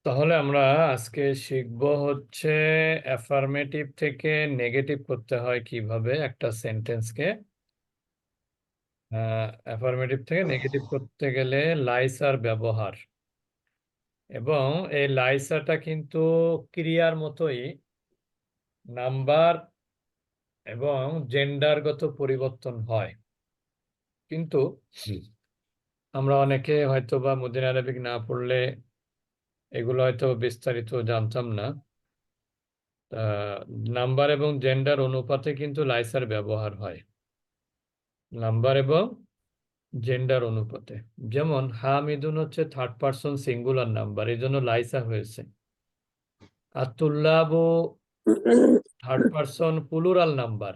তাহলে আমরা আজকে শিখব হচ্ছে অ্যাফার্মেটিভ থেকে নেগেটিভ করতে হয় কিভাবে একটা সেন্টেন্সকে। অ্যাফার্মেটিভ থেকে নেগেটিভ করতে গেলে লাইসার ব্যবহার, এবং এই লাইসাটা কিন্তু ক্রিয়ার মতোই নাম্বার এবং জেন্ডারগত পরিবর্তন হয়। কিন্তু আমরা অনেকে হয়তো বা মদিনা আরবিক না পড়লে এগুলো হয়তো বিস্তারিত জানতাম না। নাম্বার এবং জেন্ডার অনুপাতে কিন্তু লাইসার ব্যবহার হয়, নাম্বার এবং জেন্ডার অনুপাতে। যেমন হামিদুন হচ্ছে থার্ড পারসন সিঙ্গুলার নাম্বার, এই জন্য লাইসা হয়েছে। আতুল্লাবু থার্ড পারসন প্লুরাল নাম্বার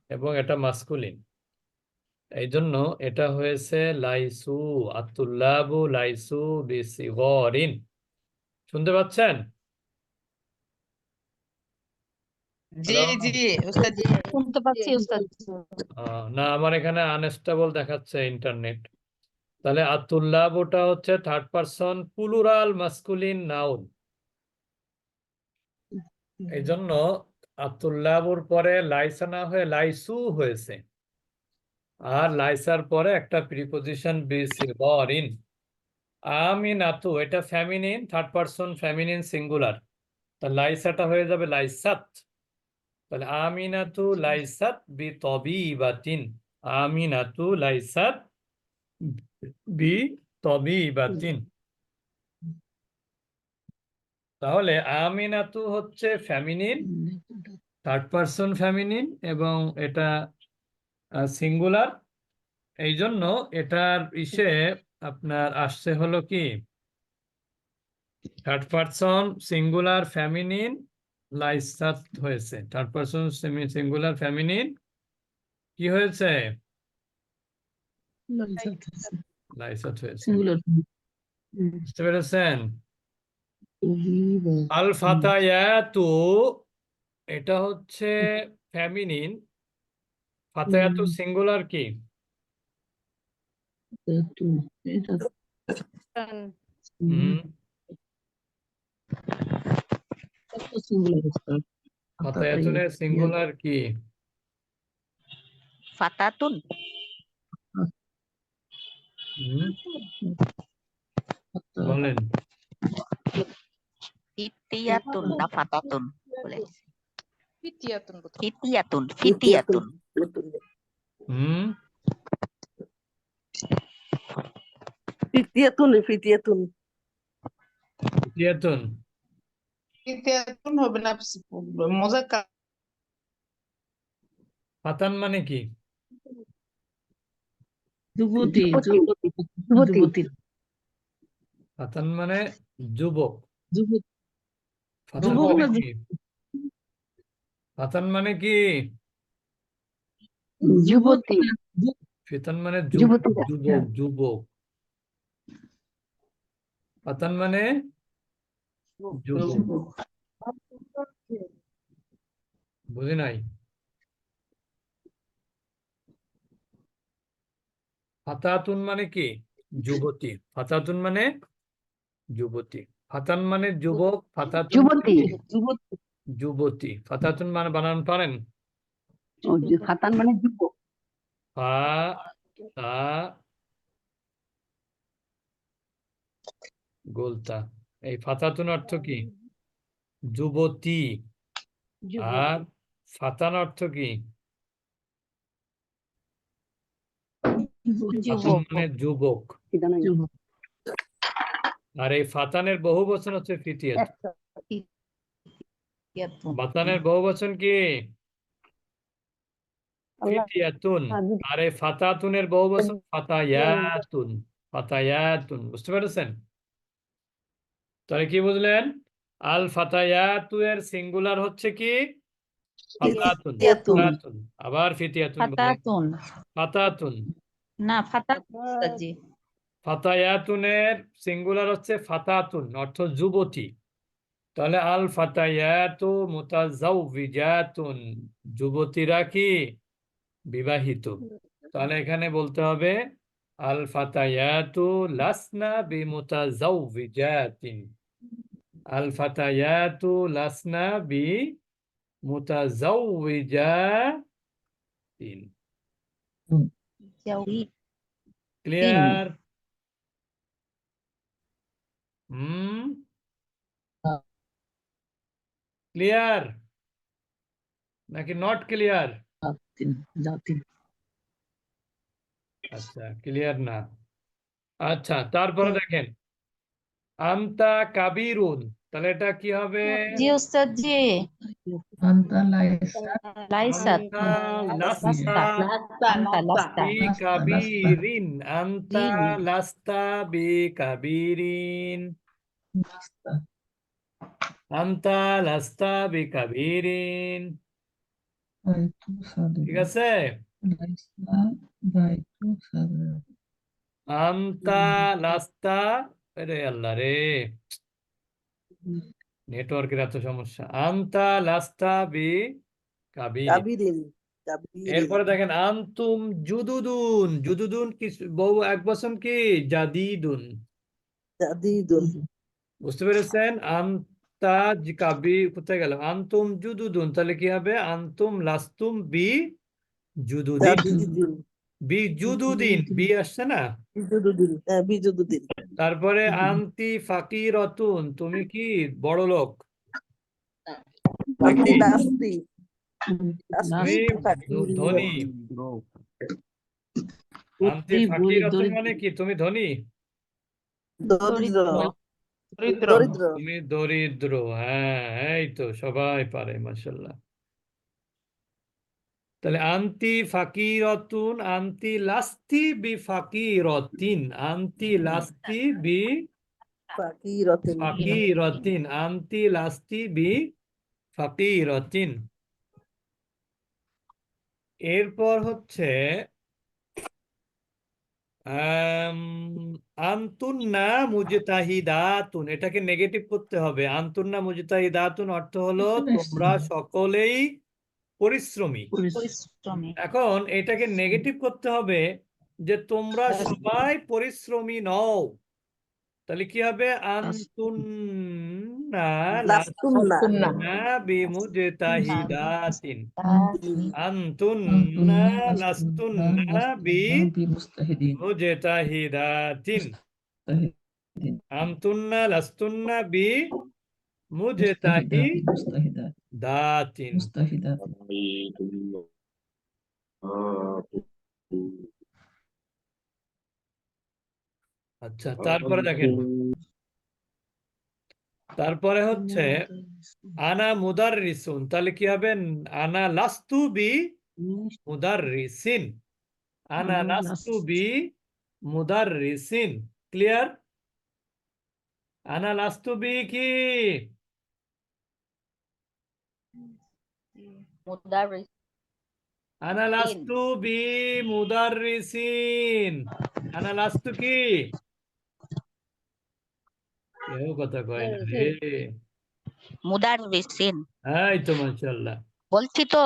এবং এটা মাস্কুলিন, এই জন্য এটা হয়েছে লাইসু। আতুল্লাবু লাইসু বিসিগরিন। শুনতে পাচ্ছেন? জি হ্যালো? জি উস্তাদ জি। শুনতে পাচ্ছি উস্তাদ। না, আমার এখানে আনস্টেবল দেখাচ্ছে ইন্টারনেট। তাহলে আতুল্লাবুটা হচ্ছে third person plural masculine noun, এই জন্য আতুল্লাবুর পরে লাইসা না হয়ে লাইসু হয়েছে। আর লাইসার পরে একটা প্রিপোজিশন বিসিগরিন। আমিনাতু এটা feminine, third person feminine singular, তা লাইসাটা হয়ে যাবে লাইসাত। তাহলে আমিনাতু লাইসাত বিতবিবাতিন। আমিনাতু লাইসাত বিতবিবাতিন। তাহলে আমিনাতু হচ্ছে ফেমিনিন, থার্ড পারসন ফেমিনিন, এবং এটা সিঙ্গুলার, এই জন্য এটার আপনার আসছে হলো কি থার্ড পারসন সিঙ্গুলার ফেমিনিন লাইসাত হয়েছে। থার্ড পারসন সিঙ্গুলার ফেমিনিন কি হয়েছে? লাইসাত হয়েছে। বুঝতে পেরেছেন? আল ফাতায়াতু এটা হচ্ছে ফেমিনিন, ফাতায়াতু সিঙ্গুলার কি? হুম, ফাতায়াতুনের সিঙ্গুলার কি? ফাতাতুন। হুম, বলেন। ফিতিয়াতুন না ফাতাতুন বলেছে। ফিতিয়াতুন বোধহয়। ফিতিয়াতুন ফিতিয়াতুন। হুম, ফিতিয়াতুন ফিতিয়াতুন ফিতিয়াতুন। ফিতিয়াতুন হবে না, মোজাক্কার। ফাতান মানে কি? যুবতী যুবতী যুবতী ফাতান মানে যুবক। যুবতী ফাতান যুবক মানে না কি? ফাতান মানে কি? যুবতী ফিতান মানে যুবতী যুবক যুবক। ফাতান মানে যুবক। বুঝি নাই। ফাতাতুন মানে কি? যুবতী। ফাতাতুন মানে যুবতী। ফাতান মানে যুবক, ফাতাতুন যুবতী যুবতী। ফাতাতুন মানে বানান পারেন? ফাতান মানে যুবক। ফা তা গোলতা। এই ফাতাতুন অর্থ কি? যুবতী। আর ফাতান অর্থ কি? ফাতান মানে যুবক। যুবক আর এই ফাতানের বহু বচন হচ্ছে ফিতিয়াত। ফাতানের বহু বচন কি? ফিতিয়াতুন। আর এই ফাতাতুনের বহু বচন ফাতায়াতুন। ফাতায়াতুন। বুঝতে পেরেছেন? তাহলে কি বুঝলেন? আল ফাতায়াতু এর সিঙ্গুলার হচ্ছে কি? ফাতাতুন। ফিতিয়াতুন ফাতাতুন। আবার ফিতিয়াতুন বলেন। ফাতাতুন ফাতাতুন। না ফাতাতুন উস্তাদ জি। ফাতায়াতুনের সিঙ্গুলার হচ্ছে ফাতাতুন, অর্থ যুবতী। তাহলে আল ফাতায়াতু মুতাজাউবিজাতুন, যুবতীরা কি? বিবাহিত। তাহলে এখানে বলতে হবে আল ফাতায়াতু লাসনা বিমুতাজাউবিজাতিন। আল ফাতায়াতু লাসনা বি মুতাজাওবিজাতিন। জাউই ক্লিয়ার? ক্লিয়ার নাকি নট ক্লিয়ার? জাতিন আচ্ছা, ক্লিয়ার না। আচ্ছা, তারপরে দেখেন আনতা কাবিরুন, তাহলে এটা কি হবে? জি উস্তাদ জি। আনতা লাইসা লাইসাত আনতা লাস্তা লাস্তা আনতা লাস্তা বিকাবিরিন, আনতা বিন লাস্তা বিকাবিরিন, লাস্তা আনতা লাস্তা বিকাবিরিন। বাইতু ঠিক সাদরা আছে? লাইসা বাইতু সাদরা আনতা লাস্তা, আরে আল্লাহ রে, নেটওয়ার্কের এত সমস্যা। আনতা লাস্তা বি কাবিরিন। কাবিরিন কাবিরিন এরপরে দেখেন আনতুম জুদুদুন, জুদুদুন কি বহু এক বচন কি? জাদিদুন। জাদিদুন বুঝতে পেরেছেন? আনতা কাবি কোথায় গেল? আনতুম জুদুদুন, তাহলে কি হবে? আনতুম লাস্তুম বি জুদুদিন, জাদিদুন বি জুদুদিন, বি আসছে না? বিজুদুদ্দিন বিজুদুদ্দিন তারপরে আনতি ফাকিরতুন, তুমি কি বড় লোক বাকি নাকি? নাস্তি নাস্তি তুমি ধনী। আনতি ফাকিরতুন মানে কি? তুমি ধনী, দরিদ্র দরিদ্র দরিদ্র তুমি দরিদ্র। হ্যাঁ, এই তো সবাই পারে, মাশাআল্লাহ। তাহলে আনতি ফাকিরতুন, আনতি লাস্তি বি ফাকিরতিন, আনতি লাস্তি বি ফাকিরতিন ফাকিরতিন, আনতি লাস্তি বি ফাকিরতিন। এরপর হচ্ছে আম, আনতুন্না মুজতাহিদাতুন, এটাকে নেগেটিভ করতে হবে। আনতুন্না মুজতাহিদাতুন অর্থ হলো তোমরা সকলেই পরিশ্রমী। পরিশ্রমী এখন এটাকে নেগেটিভ করতে হবে যে তোমরা সবাই পরিশ্রমী নও। তাহলে কি হবে? আনতুন্না লাস্তুন্না লাস্তুন্না বিমুজতাহিদাতিন, আনতুন্না আনতুন্না লাস্তুন্না বিমুস্তাহিদিন বিমুজতাহিদাতিন, আনতুন্না লাস্তুন্না মুস্তাহিদাত বিমুজতাহিদাতিন। মুস্তাহিদাত আচ্ছা, তারপরে দেখেন, তারপরে হচ্ছে আনা মুদাররিসুন, তাহলে কি হবে? আনা লাস্তু বি মুদাররিসিন, আনা লাস্তু বি মুদাররিসিন। ক্লিয়ার? আনা লাস্তু বি কি? মুদাররিস আনা লাস্তু বি মুদাররিসিন, আনা লাস্তু কি? কেউ কথা কয় না রে। মুদাররিসিন এই তো মাশাআল্লাহ। বলছি তো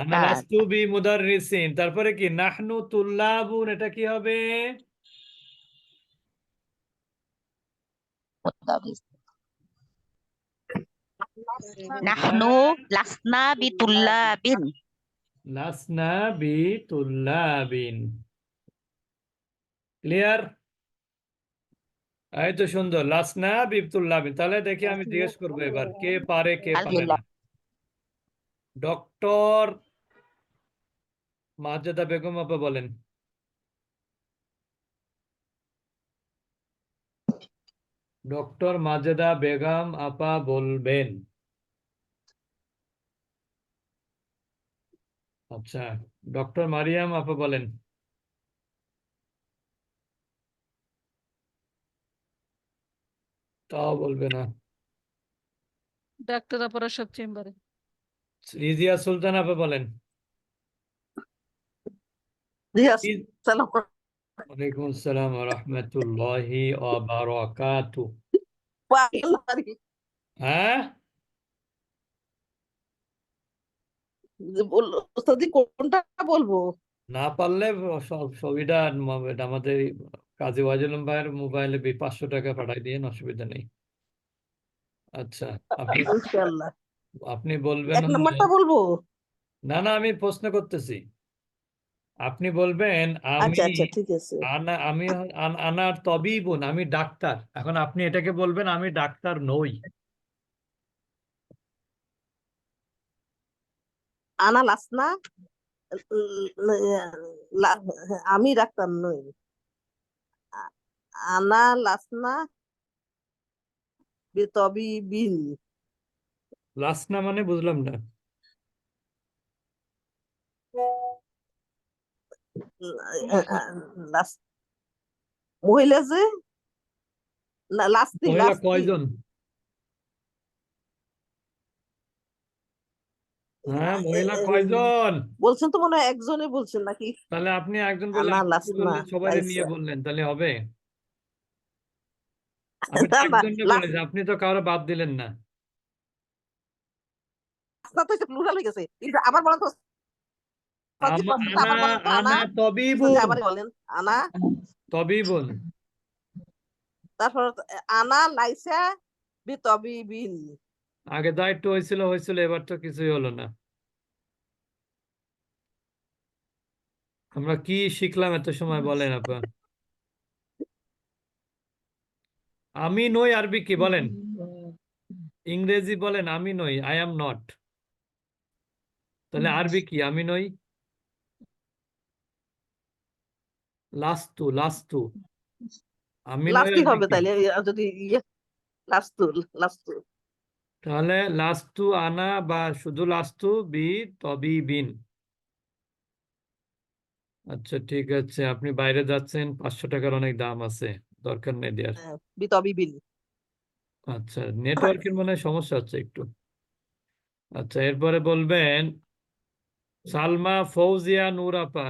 আনা ওস্তাদ। লাস্তু বি মুদাররিসিন, তারপরে কি? নাহনু তুল্লাবুন, এটা কি হবে? মুদাররিস নাহনু লাসনা বিতুল্লাবিন লাসনা বি তুল্লাবিন। ক্লিয়ার? এই তো সুন্দর, লাসনা বি তুল্লাবিন। তাহলে দেখি আমি জিজ্ঞেস করবো এবার কে পারে কে পারে না। ডক্টর মাজেদা বেগম আপা বলেন। ডক্টর মাজেদা বেগম আপা বলবেন। আচ্ছা, ডক্টর মারিয়াম আপা বলেন। তাও বলবে না। ডাক্তার অপারেশন সব চেম্বারে। রিজিয়া সুলতান আপা বলেন। সালাম ওয়ালাইকুম আসসালাম ওয়া রাহমাতুল্লাহি ওয়া বারাকাতুহু। হ্যাঁ, বললো ওস্তাদি কোনটা বলবো না পারলে ছবিটা আমাদের কাজী ওয়াজেদ আলম ভাইয়ের মোবাইলে 500 টাকা পাঠাই দিয়ে, অসুবিধা নেই। আচ্ছা, আপনি ইনশাআল্লাহ। আপনি বলবেন 1 হলো, নাম্বারটা বলবো? না না আমি প্রশ্ন করতেছি। আপনি বলবেন আমি আচ্ছা আচ্ছা ঠিক আছে। আনার তবিবুন, আমি ডাক্তার। এখন আপনি এটাকে বলবেন আমি ডাক্তার নই। আনা লাসনা, আমি ডাক্তার নই। আ- আনা লাসনা বিতবিবিন। লাসনা মানে বুঝলাম না। লাস- মহিলা যে, না লাস্তি মহিলা লাস্তি। কয়জন? হ্যাঁ, মহিলা কয়জন? বলছেন তো মনে হয় একজনে বলছেন নাকি? তাহলে আপনি একজন বললে আনা আপনি তো লাসনা বললেন, সবাই নিয়ে লাইসা। বললেন, তাহলে হবে? আমি তো না না, একজনকে বলেছি, আপনি তো কারো বাদ দিলেন না। লাসনা তো প্লুরাল হয়ে গেছে, কিন্তু আবার বলেন তো প্রশ্নটা আনা আবার বলেন তো। আনা আনা তবিবুন, আবার বলেন। আনা, তবিবুন। তারপর আনা লাইসা বিতবিবিন। আগে যা একটু হয়েছিল হয়েছিল, এবার তো কিছুই হলো না। আমরা কি শিখলাম এত সময় বলেন আপা? আমি নই আরবি কি বলেন? ইংরেজি বলেন আমি নই, আই এম নট। তাহলে আরবি কি আমি নই? লাস্তু, লাস্তু। আমি নই লাস্তি আরবি হবে কি? তাইলে, যদি লাস্তু লাস্তু। তাহলে লাস্তু আনা বা শুধু লাস্তু বি তবিবিন। আচ্ছা ঠিক আছে, আপনি বাইরে যাচ্ছেন, 500 টাকার অনেক দাম আছে, দরকার নেই দেওয়ার। বিতবিবিন। আচ্ছা, নেটওয়ার্কের মনে হয় সমস্যা হচ্ছে একটু। আচ্ছা, এরপরে বলবেন সালমা ফৌজিয়া নূর আপা।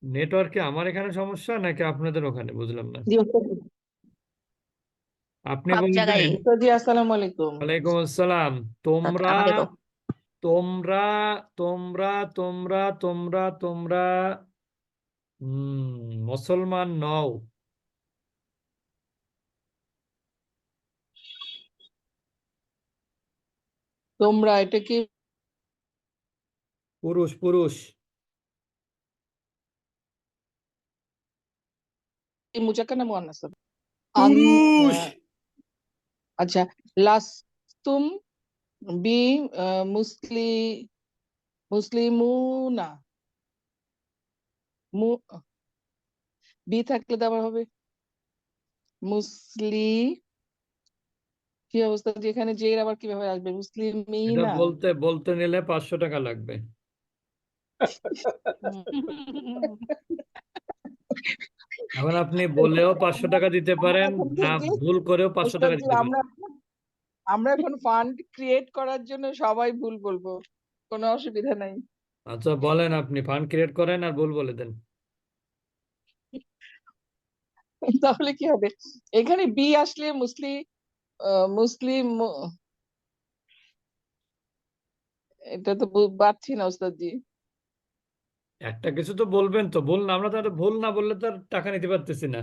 নেটওয়ার্কে আমার এখানে সমস্যা নাকি আপনাদের ওখানে, বুঝলাম না। জি ওস্তাদ। আপনি সব জায়গায়। বলবেন ওস্তাদ জি, আসসালামু আলাইকুম। ওয়ালাইকুম আসসালাম। তোমরা আমাদেরও। তোমরা তোমরা তোমরা তোমরা তোমরা মুসলমান নও। তোমরা এটা কি পুরুষ, পুরুষ। মুজাক্কার না মুয়ান্নাস? পুরুষ। আচ্ছা, লাস্তুম বি মুসলি মুসলিমুনা। বি থাকলে তো আবার হবে মুসলি। কি অবস্থা, যেখানে যে এর আবার কিভাবে আসবে? এটা মুসলিমিনা। বলতে বলতে নিলে 500 টাকা লাগবে। এখন আপনি বলেও 500 টাকা দিতে পারেন, এখন না থেকে ভুল করেও 500 টাকা ওস্তাদ জি, দিতে পারেন। আমরা এখন ফান্ড ক্রিয়েট করার জন্য সবাই ভুল বলবো, কোনো অসুবিধা নাই। আচ্ছা বলেন, আপনি ফান্ড ক্রিয়েট করেন আর ভুল বলে দেন। তাহলে কি হবে? এখানে বি আসলে মুসলিম এটা তো পারছি না ওস্তাদ জি। একটা কিছু তো বলবেন, তো ভুল না, আমরা তো আর ভুল না বললে তো আর টাকা নিতে পারতেছি না।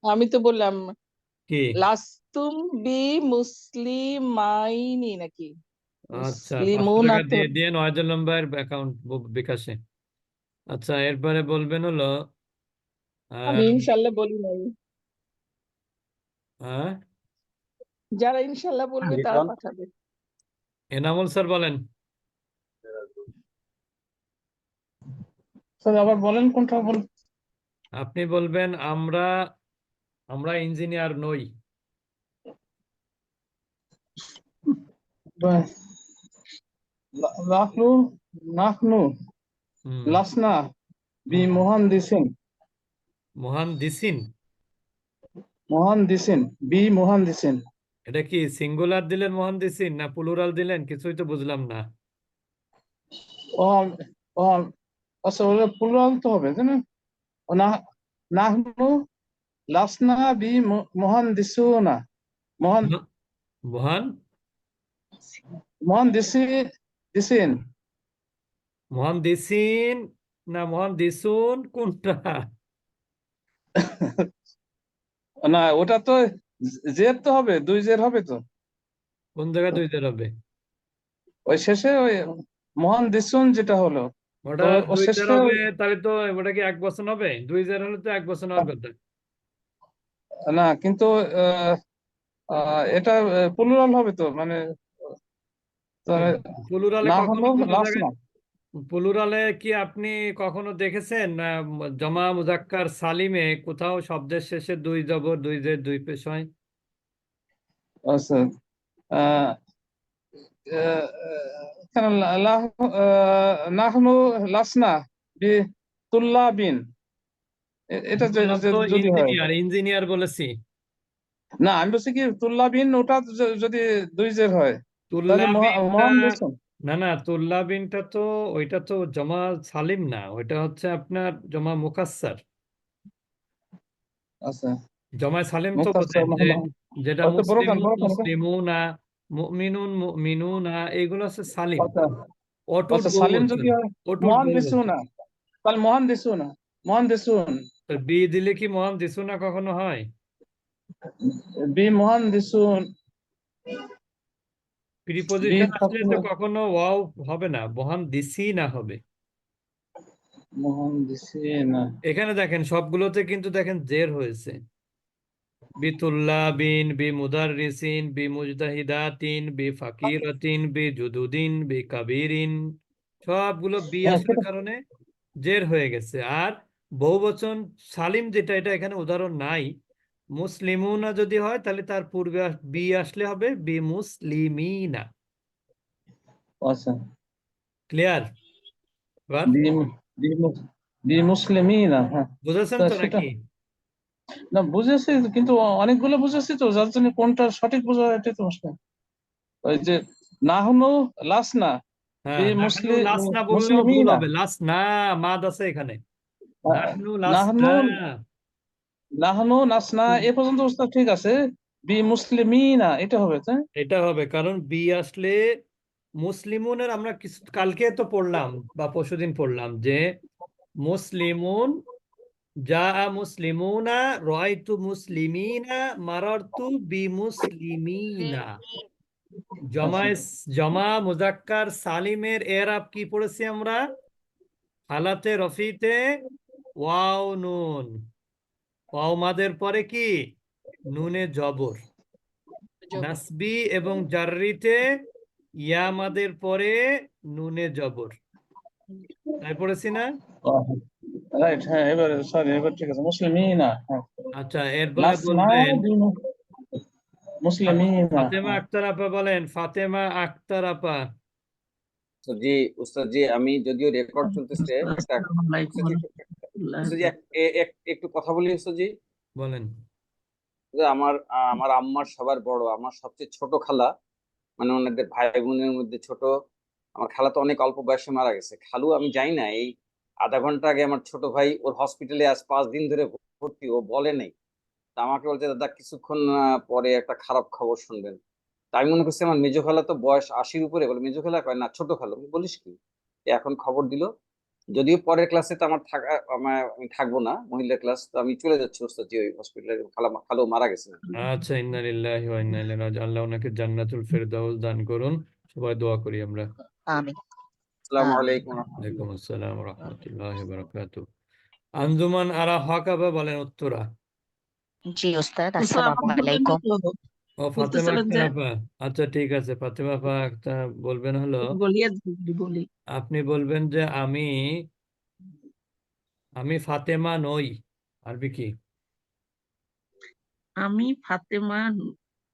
আমি তো বললাম কি? লাস্তুম বি মুসলিমাইনি নাকি আচ্ছা, 500 মুসলিমুনা টাকা তো। দিয়ে দিয়ে নয়জন নম্বর অ্যাকাউন্ট বিকাশে। আচ্ছা, এরপরে বলবেন হলো আমি আহ, ইনশাল্লাহ বলি নাই, আহ, যারা ইনশাল্লাহ বলবে তারা পাঠাবে। এনামুল স্যার বলেন। স্যার আবার বলেন কোনটা বল। আপনি বলবেন আমরা আমরা ইঞ্জিনিয়ার নই। নাহনু নাহনু হুম। লাসনা বিমুহান্দিসিন। মুহান্দিসিন। মুহান্দিসিন বিমুহান্দিসিন। এটা কি সিঙ্গুলার দিলেন মুহান্দিসিন, না প্লুরাল দিলেন? কিছুই তো বুঝলাম না। ও ও আচ্ছা, ওটা প্লুরাল তো হবে তাই না? ও না, নাহনু লাসনা বিমুহান্দিসুনা। মুহান মুহান মুহান্দিসি দিসিন। মুহান্দিসিন না মুহান্দিসুন কোনটা? না, ওটা তো জের তো হবে, 2 জের হবে তো। কোন জায়গায় 2 জের হবে? ওই শেষে ওই মুহান্দিসুন যেটা হলো, ওটা ও 2 জের শেষে হবে, তাহলে তো ওটা কি 1 বচন হবে? 2 জের হলে তো 1 বচন হওয়ার কথা। না, কিন্তু এটা প্লুরাল হবে তো, মানে প্লুরালে না কখনো হলো কোনো লাসনা। জায়গায়, প্লুরালে কি আপনি কখনো দেখেছেন জমা মুজাক্কার সালিমে কোথাও শব্দের শেষে 2 জবর 2 জের 2 পেশ হয়? আচ্ছা, আহ, আহ, কেন নাহনু লাসনা বি তুল্লাবিন, এটা বললাম তো যদি হয়। ইঞ্জিনিয়ার বলেছি। না, আমি বলছি কি তুল্লাবিন, ওটা যদি 2 জের হয় তাহলে তুল্লাবিনটা, মুহান্দিসুন। না তুল্লাবিনটা তো, ওইটা তো জমা সালিম না, ওইটা হচ্ছে আপনার জমা মুকাসসার। আচ্ছা, জমায় সালিম তো মুক্তাসর বোঝেন যে, যেটা হয়তো বড়খান মুসলিমুন মুসলিমুনা, মুমিনুন মুমিনুনা, এইগুলো হচ্ছে সালিম, আচ্ছা, অটুট আচ্ছা, সালিম যদি বহুবচন, হয় অটুট বহুবচন। মুহান্দিসুনা, তাহলে মুহান্দিসুন তো বি দিলে কি মুহান্দিসুনা কখনো হয়? বি মুহান্দিসুন, বি প্রিপজিশন আসলে থাকলো তো কখনো ওয়াও হবে না, মুহান্দিসিনা হবে। মুহান্দিসিনা। এখানে দেখেন সবগুলোতে কিন্তু দেখেন জের হয়েছে। বি তুল্লাবিন, বি মুদাররিসিন, বি মুজতাহিদাতিন, বি ফাকিরাতিন, বি জুদুদিন, বি কাবিরিন, সবগুলো বি হ্যাঁ, আসার কারণে জের হয়ে গেছে। আর বহুবচন সালিম যেটা, এটা এখানে উদাহরণ নাই। মুসলিমুনা যদি হয় তাহলে তার পূর্বে বি আসলে হবে বি মুসলিমিনা। আচ্ছা, ক্লিয়ার? এবার বি বি বি মুসলিমিনা, হ্যাঁ। বুঝেছেন তা তো সেটা নাকি? না, বুঝেছি, কিন্তু অনেকগুলো বুঝেছি তো, যার জন্য কোনটা সঠিক বোঝা এটাই তো মুশকিল। ওই যে নাহনু লাসনা বি হ্যাঁ, নাহনু লাসনা বললেও ভুল মুসলিমিনা, হবে, লাসনা মাদ আছে এখানে, নাহনু নাহনু লাসনা। নাহনু নাসনা এ পর্যন্ত অবস্থা ঠিক আছে, বি মুসলিমিনা এটা হবে, তাই? এটা হবে কারণ বি আসলে মুসলিমুনের, আমরা কিছু কালকে তো পড়লাম বা পরশুদিন পড়লাম যে মুসলিমুন, যা মুসলিমুনা, রাআইতু মুসলিমিনা, মারারতু বিমুসলিমিনা। জমা মুজাক্কার সালিমের এরাব কি পড়েছি আমরা? হালাতে রফিতে ওয়াও নুন, ওয়াও মাদের পরে কি নুনে জবর, নাসবি এবং জাররিতে ইয়া মাদের পরে নুনে জবর, তাই পড়েছি না? রাইট, হ্যাঁ, এবার সরি, এবার ঠিক আছে, মুসলিমিনা, হ্যাঁ। আচ্ছা, এরপরে নাসনা বলবেন বি মুসলিমিনা, ফাতেমা হ্যাঁ। আক্তার আপা, বলেন ফাতেমা আক্তার আপা। তো জি উস্তাদ জি, আমি যদিও রেকর্ড চলতেছে একটা, আসসালামু আলাইকুম উস্তাদ জি, রহমতুল্লাহ। উস্তাদ জি, একটু কথা বলি উস্তাদ জি। বলেন। যে আমার আম্মার সবার বড়, আমার সবচেয়ে ছোট খালা, মানে ওনাদের ভাই বোনের মধ্যে ছোট। আমার খালা তো অনেক অল্প বয়সে মারা গেছে। খালু আমি জানি না, এই আধা ঘন্টা আগে আমার ছোট ভাই ওর হসপিটালে আজ 5 দিন ধরে ভর্তি, ও বলে নেই। তা আমাকে বলছে দাদা কিছুক্ষণ পরে একটা খারাপ খবর শুনবেন। তা আমি মনে করছি আমার মেজো খালা তো বয়স 80-র উপরে, বলে মেজো খালা, কয় না ছোট খালা। আমি বলিস কি, এখন খবর দিল। যদিও পরের ক্লাসে তো আমি থাকবো না, মহিলা ক্লাস, তো আমি চলে যাচ্ছি ওস্তাদ জি ওই হসপিটালে, খালো মারা গেছে। আচ্ছা, ইন্না লিল্লাহি ওয়া ইন্না ইলাইহি রাজিউন। আল্লাহ ওনাকে জান্নাতুল ফেরদাউস দান করুন। সবাই দোয়া করি আমরা। আমিন। আসসালামু আমিন। আলাইকুম। ওয়ালাইকুম আসসালাম ওয়া রাহমাতুল্লাহি ওয়া বারাকাতুহু। আঞ্জুমান আরা হক আপা বলেন উত্তরা। জি ওস্তাদ, তো আসসালামু আমার বললেন আলাইকুম। তো, ও ফাতেমা বলতেছিলেন আক্তার যে আপা, আচ্ছা ঠিক আছে, ফাতেমা আপা একটা বলবেন হলো, বলি আর বলি। আপনি বলবেন যে আমি ফাতেমা নই, আরবি কি? আমি ফাতেমা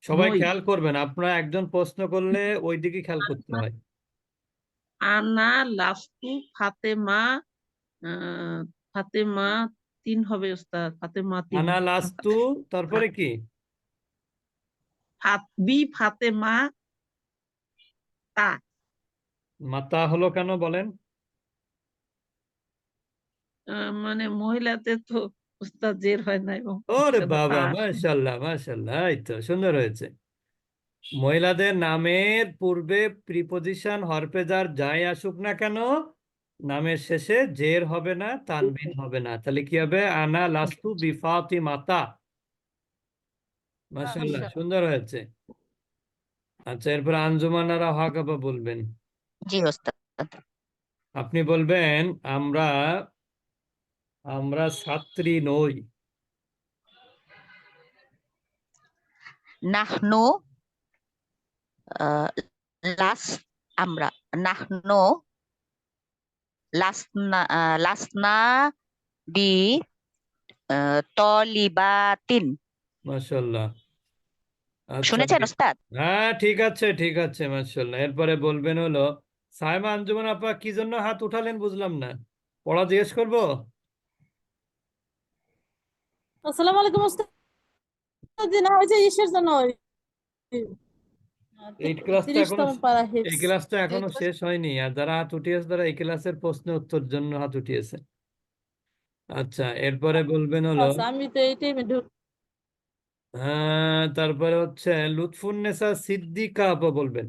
সবাই নই। খেয়াল করবেন, আপনারা একজন প্রশ্ন করলে ওই দিকে খেয়াল করতে হয়। আনা লাস্তু ফাতেমা, আহ, ফাতেমা 3 হবে ওস্তাদ, ফাতেমা 3। আনা লাস্তু, তারপরে কি? বি ফাতেমা তা। মাতা হলো কেন বলেন? মানে মহিলাতে তো ওস্তাদ জের হয় না, এবং ওরে সেখানে তা বাবা, আসে। মাশাআল্লাহ মাশাআল্লাহ, এই তো সুন্দর হয়েছে। মহিলাদের নামের পূর্বে প্রিপজিশন হরফে জার যাই আসুক না কেন, নামের শেষে জের হবে না, তানবিন হবে না, তাহলে কি হবে? আনা লাস্তু বিফাতিমাতা। মাশাআল্লাহ, সুন্দর হয়েছে। আচ্ছা, এরপর আঞ্জুমান আর হক আপা বলবেন। জি ওস্তাদ। আপনি বলবেন আমরা আমরা ছাত্রী নই। নাহনু লাস আমরা নাহনু লাসনা বি তলিবাতিন। মাশাআল্লাহ। আচ্ছা, শুনেছেন ওস্তাদ? হ্যাঁ, ঠিক আছে, ঠিক আছে, মাশাআল্লাহ। এরপরে বলবেন হলো সাইমা আঞ্জুমান আপা, কি জন্য হাত উঠালেন বুঝলাম না, পড়া জিজ্ঞেস করবো? আসসালামু আলাইকুম ওস্তাদ। জি না, ওই যে ইসের জন্য ওই এই ক্লাসটা এখনো 30তম পারা এই হিফজ। ক্লাসটা এখনো শেষ হয়নি, আর যারা হাত উঠিয়েছে তারা এই ক্লাসের প্রশ্ন উত্তর জন্য হাত উঠিয়েছে। আচ্ছা, এরপরে বলবেন হলো আচ্ছা, আমি তো এই টাইমে তারপরে হচ্ছে লুৎফুন্নেসা সিদ্দিকা আপা বলবেন।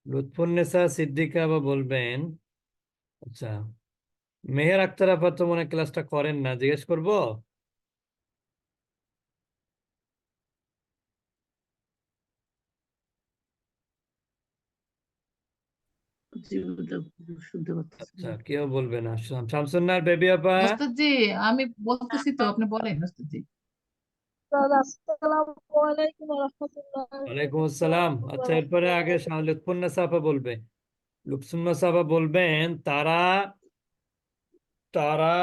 লুৎফুন্নেসা সিদ্দিকা আপা বলবেন। আচ্ছা, মেহের আক্তার আপা তো মনে হয় ক্লাসটা করেন না, জিজ্ঞেস করবো? জি, শুনতে পাচ্ছি আচ্ছা, না। কেউ বলবে না। শামসুন্নাহর বেবি আপা। ওস্তাদ জি, আমি বলতেছি তো, আপনি বলেন ওস্তাদ জি। আসসালামু আলাইকুম ওয়া রাহমাতুল্লাহি ওয়ালাইকুম আসসালাম। আচ্ছা, এরপরে আগে লুৎফুন্নেসা আপা বলবে। লুৎফুন্নেসা আপা বলবেন তারা তারা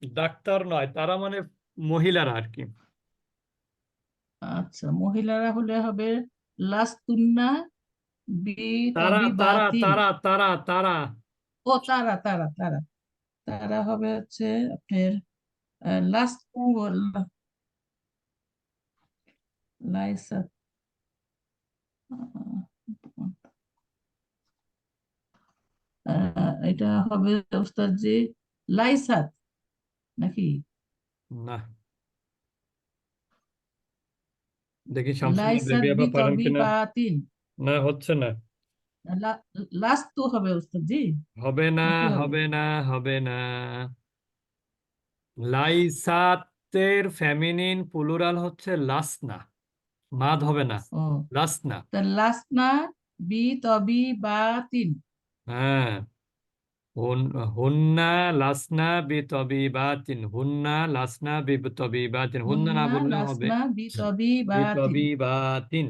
ডাক্তার নয়, তারা মানে মহিলারা আর কি। আচ্ছা, মহিলারা হলে হবে লাস্তুন্না বি তারা তবি তারা বাতিন। তারা তারা তারা ও তারা তারা তারা তারা হবে হচ্ছে আপনার লাস্তু লাইসা। এটা হবে ওস্তাদ জি লাইসাত নাকি? না, দেখি শামসুন্নাহর লাইসাত বেবি বি আপা পারেন তবি কিনা। বাতিন। না, হচ্ছে না। লাস্তু হবে ওস্তাদ জি, হবে না, নাকি হবে? হবে না, হবে না। লাইসাতের ফেমিনিন প্লুরাল হচ্ছে লাসনা, মাদ হবে না, ও, লাসনা। তা লাসনা বি তবি বাতিন। হ্যাঁ, হুন্না লাসনা বিতবিবাতিন, হুন্না লাসনা বিতবিবাতিন, হুন্না না হুন্না বললেও হবে, লাসনা বি তবি বাতিন। বিতবিবাতিন।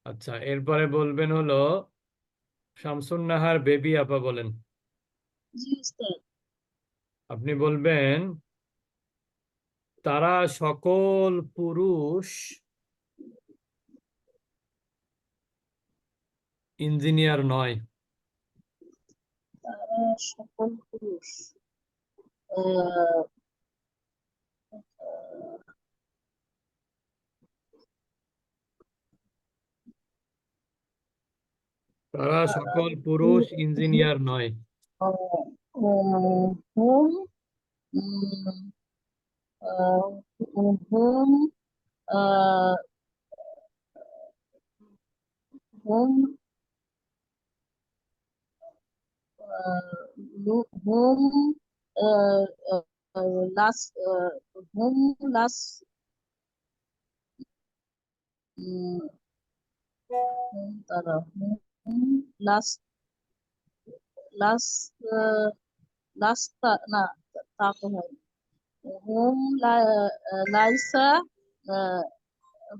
আচ্ছা, এরপরে বলবেন হলো শামসুন্নাহার বেবি আপা বলেন। জি ওস্তাদ। আপনি বলবেন তারা সকল পুরুষ ইঞ্জিনিয়ার নয়। তারা সকল পুরুষ আহ, তারা সকল পুরুষ ইঞ্জিনিয়ার নয়। হুম হুম হুম হুম লাস হুম লাস তারা হুম লাস লাস লাস্তা না, তা তো হয়। হুম লাইসা আহ,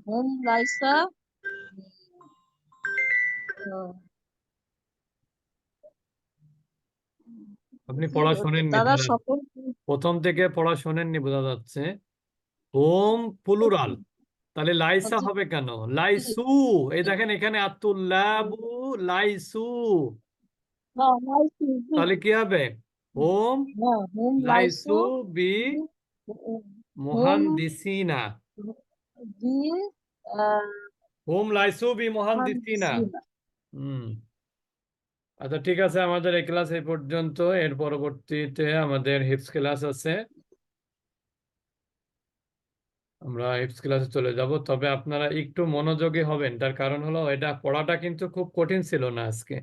হুম লাইসা আহ, আপনি পড়া শোনেননি তারা তাহলে, সকল প্রথম থেকে পড়া শোনেননি বোঝা যাচ্ছে। হোম প্লুরাল, তাহলে লাইসা জি, হবে কেন? লাইসু। এই দেখেন এখানে আতুল্লাবু লাইসু, না লাইসু জি, তাহলে কি হবে? হোম না হুম লাইসু লাইসু বি হুম মুহান্দিসিনা। দি আহ, হোম লাইসু বি মুহান্দিসিনা। হানসিনা। হুম। আচ্ছা, ঠিক আছে, আমাদের এই ক্লাস এই পর্যন্ত। এর পরবর্তীতে আমাদের হিপস ক্লাস আছে। আমরা ইফস ক্লাসে চলে যাব, তবে আপনারা একটু মনোযোগী হবেন। তার কারণ হলো এটা পড়াটা কিন্তু খুব কঠিন ছিল না আজকে।